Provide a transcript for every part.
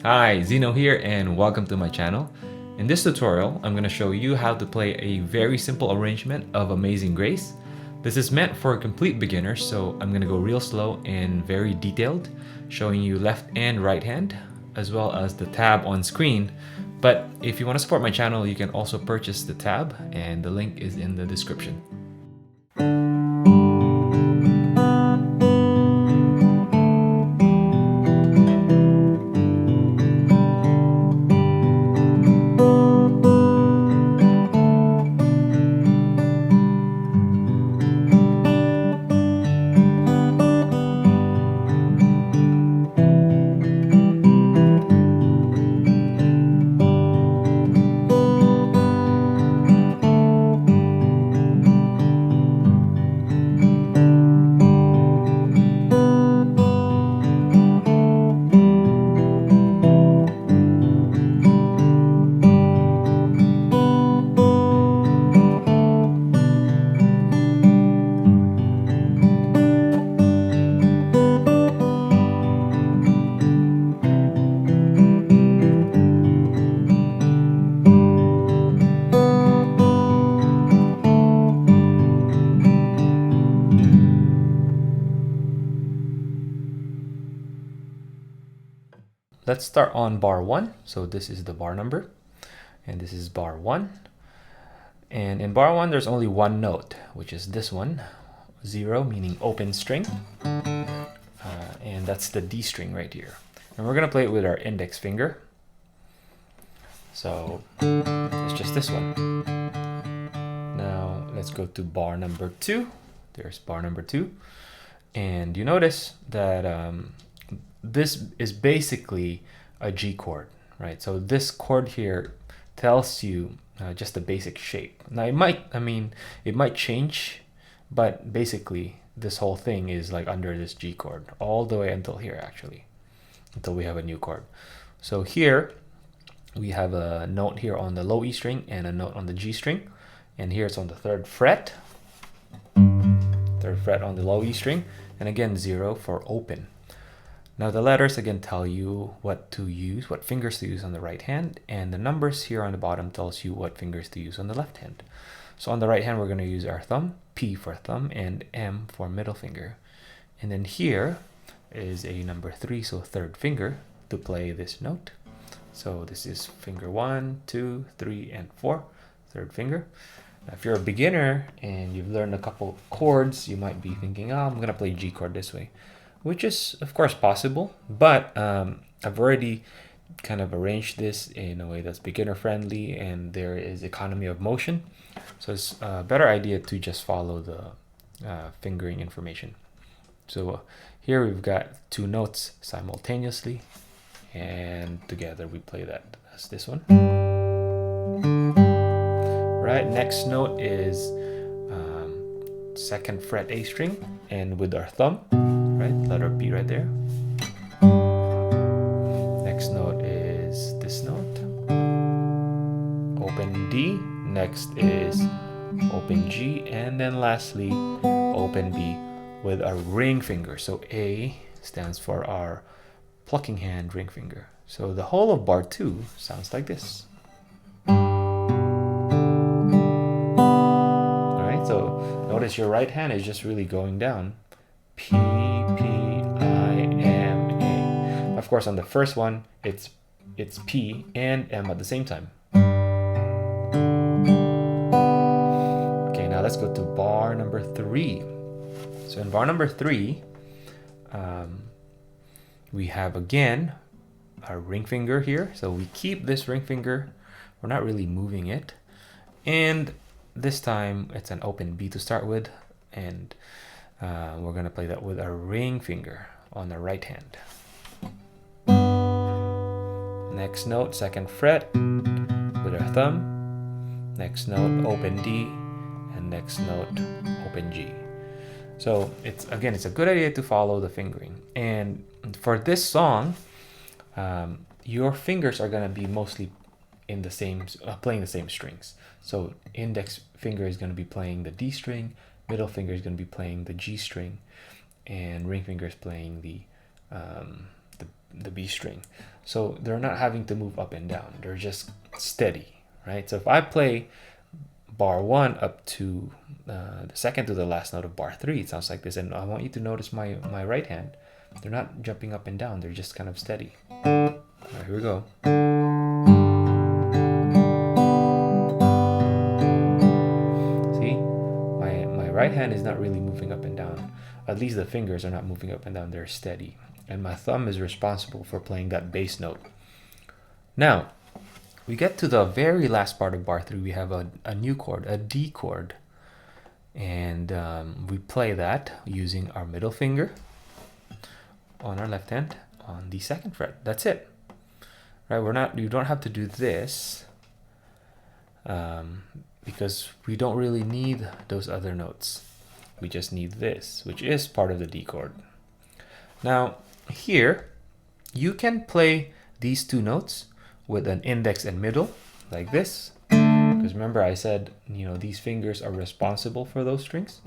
Hi, Zeno here and welcome to my channel. In this tutorial, I'm going to show you how to play a very simple arrangement of Amazing Grace. This is meant for complete beginners, so I'm going to go real slow and very detailed, showing you left and right hand, as well as the tab on screen. But if you want to support my channel, you can also purchase the tab, and the link is in the description. Let's start on bar 1. So this is the bar number, and this is bar 1. And in bar 1, there's only one note, which is this one, 0, meaning open string. And that's the D string right here. And we're going to play it with our index finger. So it's just this one. Now let's go to bar number 2. There's bar number 2. And you notice that this is basically a G chord, right? So this chord here tells you just the basic shape. Now it might change, but basically this whole thing is like under this G chord all the way until here, actually, until we have a new chord. So here we have a note here on the low E string and a note on the G string, and here it's on the 3rd fret, 3rd fret on the low E string, and again 0 for open. Now the letters again tell you what to use, what fingers to use on the right hand, and the numbers here on the bottom tells you what fingers to use on the left hand. So on the right hand, we're going to use our thumb, P for thumb, and M for middle finger. And then here is a number 3, so 3rd finger, to play this note. So this is finger 1, 2, 3, and 4, 3rd finger. Now if you're a beginner and you've learned a couple chords, you might be thinking, oh, I'm going to play G chord this way, which is of course possible, but I've already kind of arranged this in a way that's beginner friendly and there is economy of motion. So it's a better idea to just follow the fingering information. So here we've got 2 notes simultaneously, and together we play that as this one. Right, next note is 2nd fret A string, and with our thumb, right, letter B right there. Next note is this note, open D. Next is open G, and then lastly open B with our ring finger. So A stands for our plucking hand ring finger. So the whole of bar 2 sounds like this. Alright, so notice your right hand is just really going down. P, P, I, M, A. Of course, on the first one, it's P and M at the same time. Okay, now let's go to bar number 3. So in bar number 3, we have again our ring finger here. So we keep this ring finger. We're not really moving it. And this time it's an open B to start with. And we're going to play that with our ring finger on the right hand. Next note, 2nd fret with our thumb. Next note, open D. And next note, open G. So it's a good idea to follow the fingering. And for this song, your fingers are going to be mostly in the same, playing the same strings. So index finger is going to be playing the D string, middle finger is going to be playing the G string, and ring finger is playing the the B string. So they're not having to move up and down. They're just steady, right? So if I play bar 1 up to the second to the last note of bar 3, it sounds like this. And I want you to notice my right hand. They're not jumping up and down. They're just kind of steady. All right, here we go. See, my right hand is not really moving up and down. At least the fingers are not moving up and down. They're steady. And my thumb is responsible for playing that bass note. Now, we get to the very last part of bar 3. We have a new chord, a D chord. And we play that using our middle finger on our left hand on the 2nd fret. That's it. Right? You don't have to do this because we don't really need those other notes. We just need this, which is part of the D chord. Now, here, you can play these 2 notes with an index and middle, like this. Because remember I said, you know, these fingers are responsible for those strings.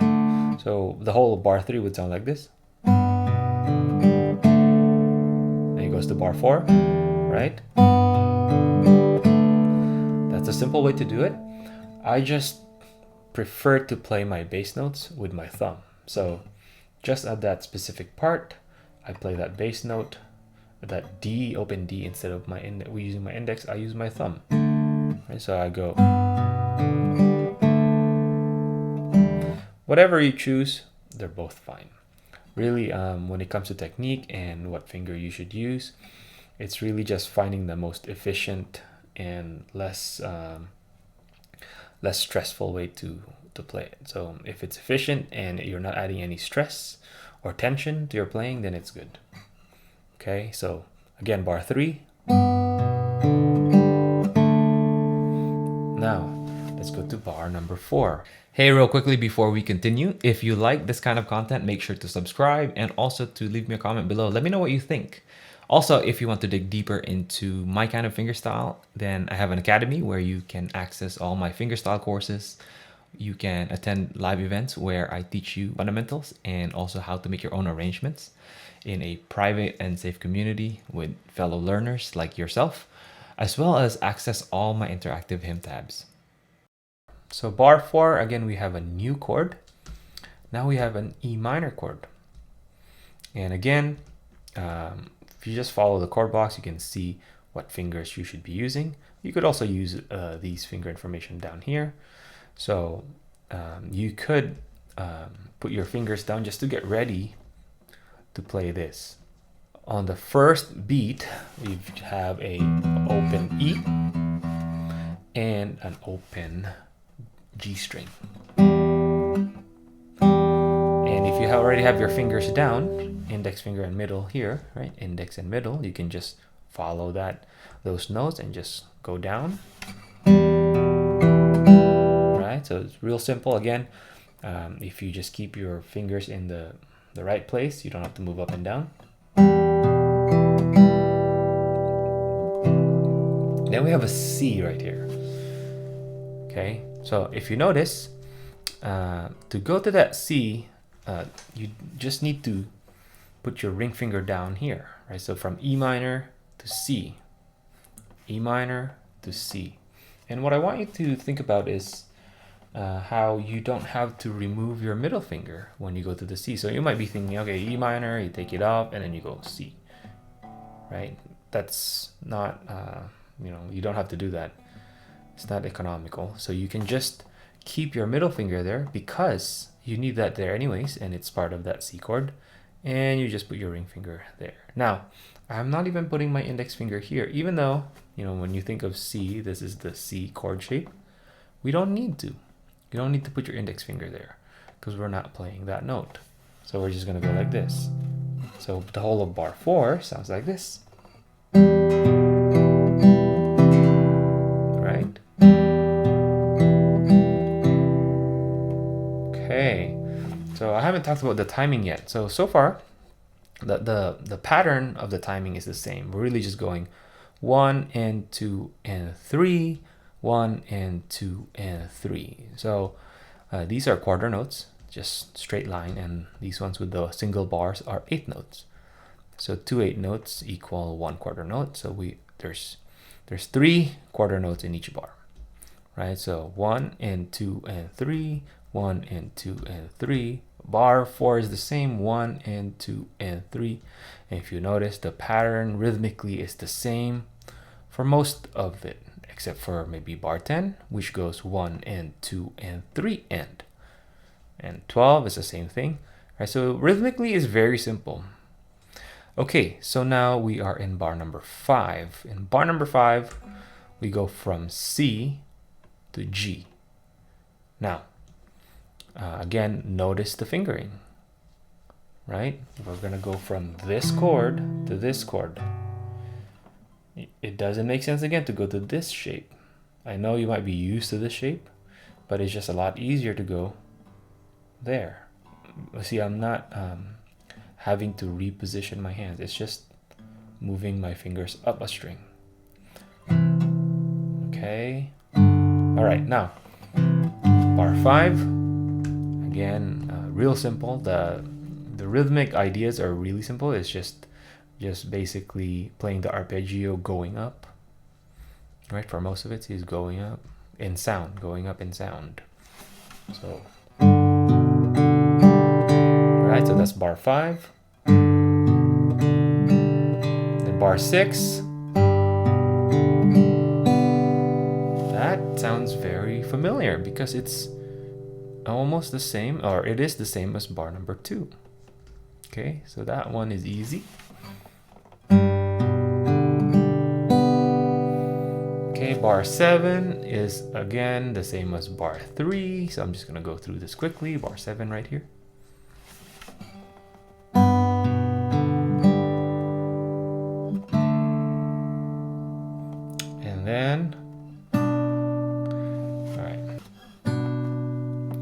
So the whole of bar 3 would sound like this. Then it goes to bar 4, right? That's a simple way to do it. I just prefer to play my bass notes with my thumb. So just at that specific part, I play that bass note, that D, open D, instead of using my index, I use my thumb. Right, so I go. Whatever you choose, they're both fine. Really, when it comes to technique and what finger you should use, it's really just finding the most efficient and less stressful way to play it. So if it's efficient and you're not adding any stress or tension to your playing, then it's good. Okay, so again, bar 3. Now, let's go to bar number 4. Hey, real quickly before we continue, if you like this kind of content, make sure to subscribe and also to leave me a comment below. Let me know what you think. Also, if you want to dig deeper into my kind of fingerstyle, then I have an academy where you can access all my fingerstyle courses. You can attend live events where I teach you fundamentals and also how to make your own arrangements in a private and safe community with fellow learners like yourself, as well as access all my interactive hymn tabs. So bar 4, again, we have a new chord. Now we have an E minor chord. And again, if you just follow the chord blocks, you can see what fingers you should be using. You could also use these finger information down here. So you could put your fingers down just to get ready to play this. On the first beat, we have a open E and an open G string. And if you already have your fingers down, index finger and middle here, right? Index and middle, you can just follow those notes and just go down. Right? So it's real simple. Again, if you just keep your fingers in the right place, you don't have to move up and down. Then we have a C right here. Okay, so if you notice, to go to that C, you just need to put your ring finger down here, right? So from E minor to C, E minor to C. And what I want you to think about is how you don't have to remove your middle finger when you go to the C. So you might be thinking, okay, E minor, you take it off and then you go C, right? That's not, you don't have to do that. It's not economical. So you can just keep your middle finger there because you need that there anyways, and it's part of that C chord. And you just put your ring finger there. Now, I'm not even putting my index finger here, even though, when you think of C, this is the C chord shape. We don't need to. You don't need to put your index finger there because we're not playing that note. So we're just going to go like this. So the whole of bar 4 sounds like this. Right? Okay. So I haven't talked about the timing yet. So far, the pattern of the timing is the same. We're really just going 1 and 2 and 3, 1 and 2 and 3. So these are quarter notes, just straight line, and these ones with the single bars are 8th notes. So 2/8 notes equal 1/4 note. So there's 3 quarter notes in each bar, right? So 1 and 2 and 3, 1 and 2 and 3. Bar 4 is the same, 1 and 2 and 3. And if you notice, the pattern rhythmically is the same for most of it, except for maybe bar 10, which goes 1 and 2 and 3 and 12 is the same thing, right? So rhythmically is very simple. Okay, so now we are in bar number 5. In bar number 5, we go from C to G. Now, again, notice the fingering, right? We're gonna go from this chord to this chord. It doesn't make sense again to go to this shape. I know you might be used to this shape, but it's just a lot easier to go there. See, I'm not having to reposition my hands. It's just moving my fingers up a string. Okay. All right, now bar 5. Again, real simple. The rhythmic ideas are really simple. It's just basically playing the arpeggio going up, right? For most of it, he's going up in sound, going up in sound. So, all right, so that's bar 5. Then bar 6. That sounds very familiar because it's almost the same, or it is the same as bar number 2. Okay, so that one is easy. Okay, bar 7 is again the same as bar 3, so I'm just gonna go through this quickly. Bar 7 right here. And then,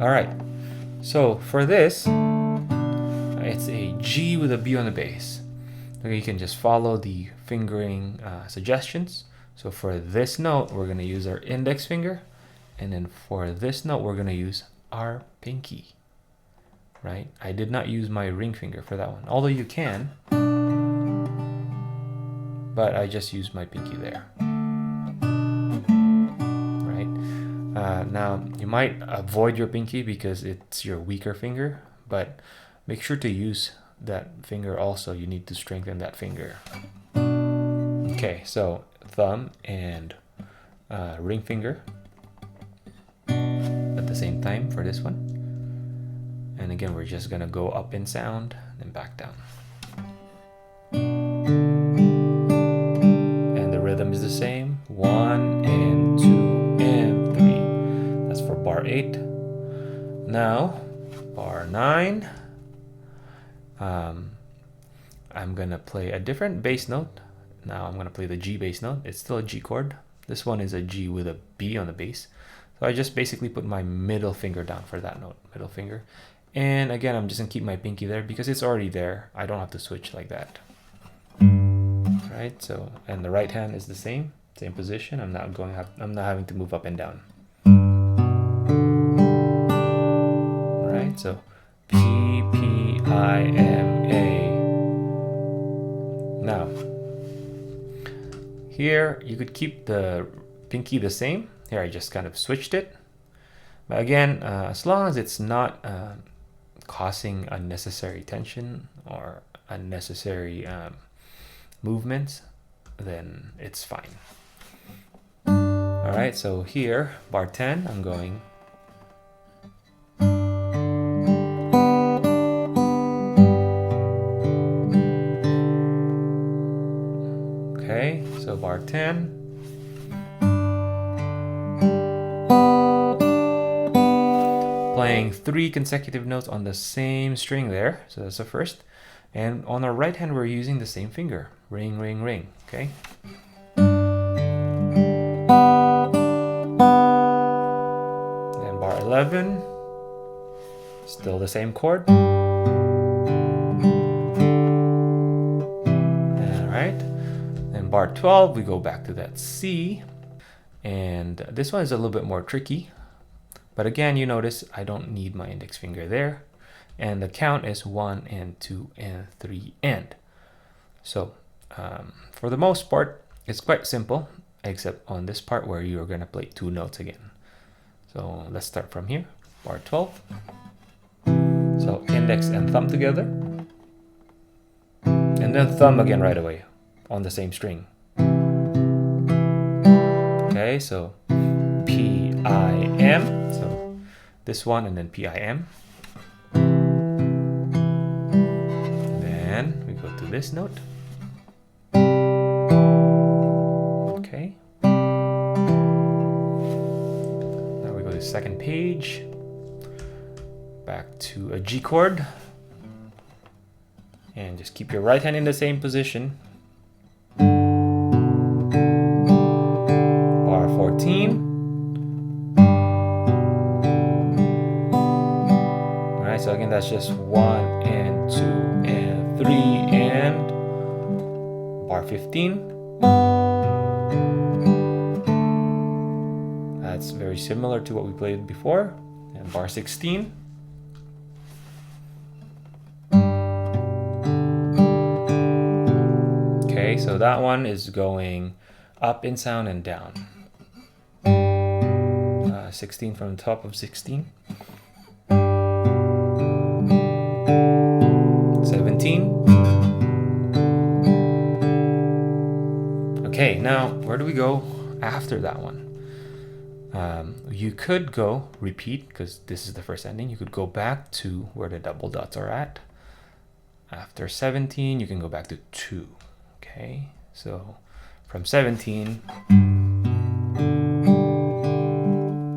all right, so for this, it's a G with a B on the bass. Okay, you can just follow the fingering suggestions. So for this note, we're going to use our index finger. And then for this note, we're going to use our pinky, right? I did not use my ring finger for that one, although you can. But I just used my pinky there. Right? Now, you might avoid your pinky because it's your weaker finger, but make sure to use that finger also. You need to strengthen that finger. Okay, so thumb and ring finger at the same time for this one. And again, we're just gonna go up in sound and back down. And the rhythm is the same. 1 and 2 and 3. That's for bar 8. Now, bar 9. I'm gonna play a different bass note. Now I'm gonna play the G bass note. It's still a G chord. This one is a G with a B on the bass. So I just basically put my middle finger down for that note, middle finger. And again, I'm just gonna keep my pinky there because it's already there. I don't have to switch like that. Right, so, and the right hand is the same position. I'm not having to move up and down. All right, so P, P, I, M, A. Now, here you could keep the pinky the same. Here I just kind of switched it. But again, as long as it's not causing unnecessary tension or unnecessary movements, then it's fine. All right, so here, bar 10, I'm going. Okay, so bar 10. Playing 3 consecutive notes on the same string there. So that's the first. And on our right hand, we're using the same finger. Ring, ring, ring. Okay. Then bar 11. Still the same chord. Alright. Then bar 12, we go back to that C. And this one is a little bit more tricky. But again, you notice I don't need my index finger there. And the count is 1 and 2 and 3 and. So for the most part, it's quite simple, except on this part where you're gonna play 2 notes again. So let's start from here, bar 12. So index and thumb together, and then thumb again right away on the same string. Okay, so P-I-M, so this one, and then P-I-M. Then we go to this note. Okay. Now we go to the second page. Back to a G chord. And just keep your right hand in the same position. Bar 14. Alright, so again, that's just 1 and 2 and 3 and bar 15. That's very similar to what we played before. And bar 16. Okay, so that one is going up in sound and down. 16 from the top of 16. 17. Okay, now where do we go after that one? You could go repeat, because this is the first ending. You could go back to where the double dots are at. After 17, you can go back to 2. Okay, so from 17,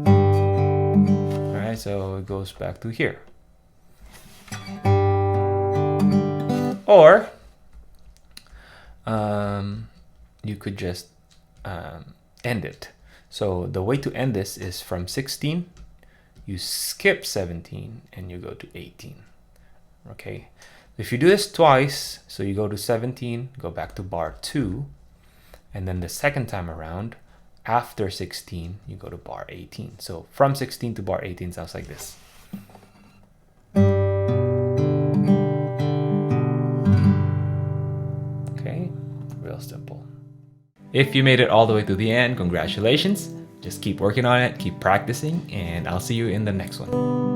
all right, so it goes back to here. Or you could just end it. So the way to end this is from 16, you skip 17 and you go to 18. Okay, if you do this twice, so you go to 17, go back to bar 2, and then the second time around, after 16, you go to bar 18. So from 16 to bar 18 sounds like this. Okay, real simple. If you made it all the way to the end, congratulations. Just keep working on it, keep practicing, and I'll see you in the next one.